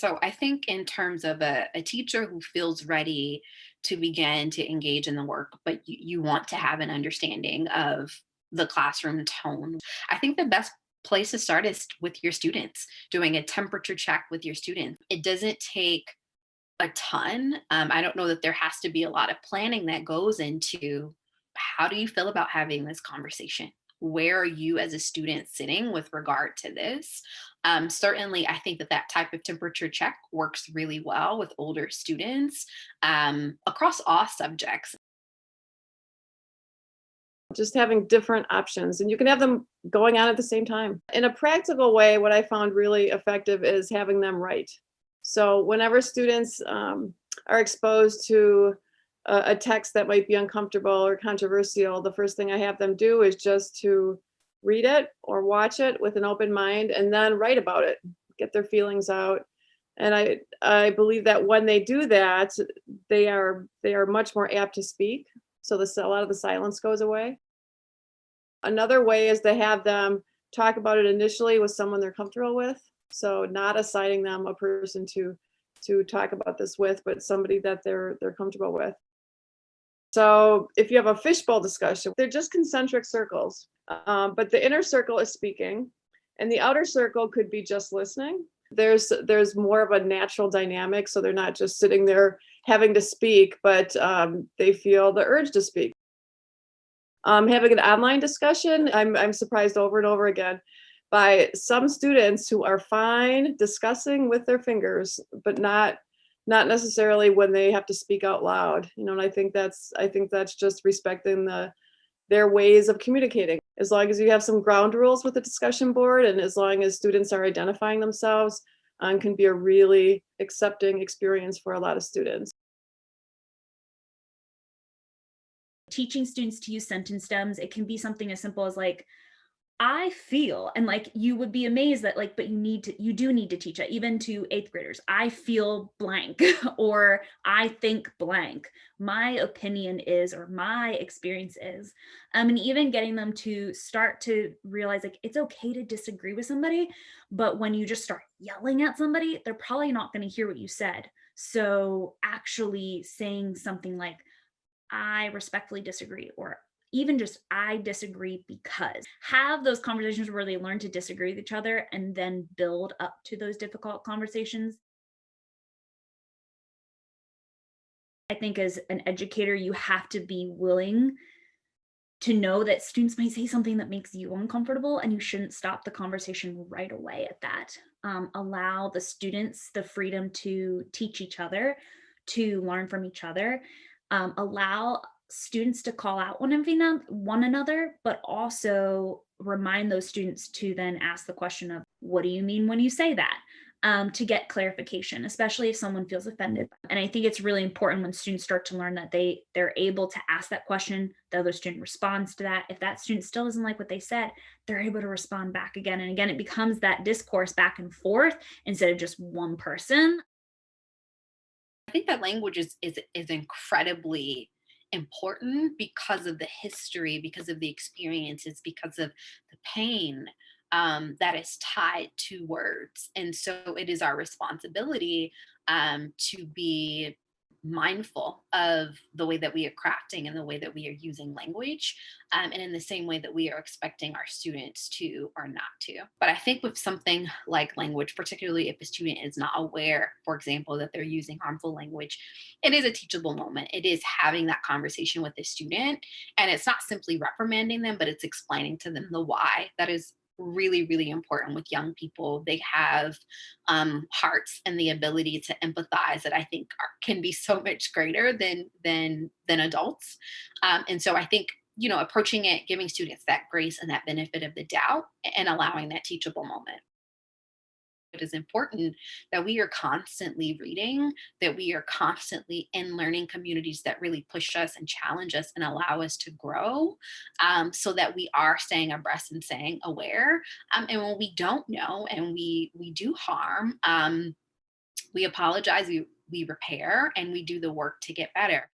So I think in terms of a teacher who feels ready to begin to engage in the work, but you want to have an understanding of the classroom tone, I think the best place to start is with your students, doing a temperature check with your students. It doesn't take a ton. I don't know that there has to be a lot of planning that goes into how do you feel about having this conversation? Where are you as a student sitting with regard to this? Certainly, I think that that type of temperature check works really well with older students across all subjects. Just having different options, and you can have them going on at the same time. In a practical way, what I found really effective is having them write. So whenever students are exposed to a text that might be uncomfortable or controversial, the first thing I have them do is just to read it or watch it with an open mind and then write about it, get their feelings out. And I believe that when they do that, they are much more apt to speak. So a lot of the silence goes away. Another way is to have them talk about it initially with someone they're comfortable with. So not assigning them a person to talk about this with, but somebody that they're comfortable with. So if you have a fishbowl discussion, they're just concentric circles, but the inner circle is speaking, and the outer circle could be just listening. There's more of a natural dynamic, so they're not just sitting there having to speak, but they feel the urge to speak. Having an online discussion, I'm surprised over and over again by some students who are fine discussing with their fingers, but not necessarily when they have to speak out loud. And I think that's just respecting their ways of communicating. As long as you have some ground rules with the discussion board, and as long as students are identifying themselves, can be a really accepting experience for a lot of students. Teaching students to use sentence stems, it can be something as simple as like, I feel, and like you would be amazed that like, but you do need to teach it even to eighth graders. I feel blank or I think blank. My opinion is, or my experience is. And even getting them to start to realize like it's okay to disagree with somebody, but when you just start yelling at somebody, they're probably not going to hear what you said. So actually saying something like, I respectfully disagree, or even just I disagree because have those conversations where they learn to disagree with each other and then build up to those difficult conversations. I think as an educator, you have to be willing to know that students might say something that makes you uncomfortable, and you shouldn't stop the conversation right away at that. Allow the students the freedom to teach each other, to learn from each other. Allow students to call out one another, but also remind those students to then ask the question of, what do you mean when you say that? To get clarification, especially if someone feels offended. And I think it's really important when students start to learn that they're able to ask that question, the other student responds to that. If that student still doesn't like what they said, they're able to respond back again and again. It becomes that discourse back and forth instead of just one person. I think that language is incredibly important because of the history, because of the experiences, because of the pain that is tied to words. And so it is our responsibility to be mindful of the way that we are crafting and the way that we are using language, and in the same way that we are expecting our students to or not to. But I think with something like language, particularly if a student is not aware, for example, that they're using harmful language, it is a teachable moment. It is having that conversation with the student, and it's not simply reprimanding them, but it's explaining to them the why. That is really, really important with young people. They have hearts and the ability to empathize that I think can be so much greater than adults. And so I think, approaching it, giving students that grace and that benefit of the doubt, and allowing that teachable moment. It is important that we are constantly reading, that we are constantly in learning communities that really push us and challenge us and allow us to grow, so that we are staying abreast and staying aware. And when we don't know and we do harm, we apologize, we repair, and we do the work to get better.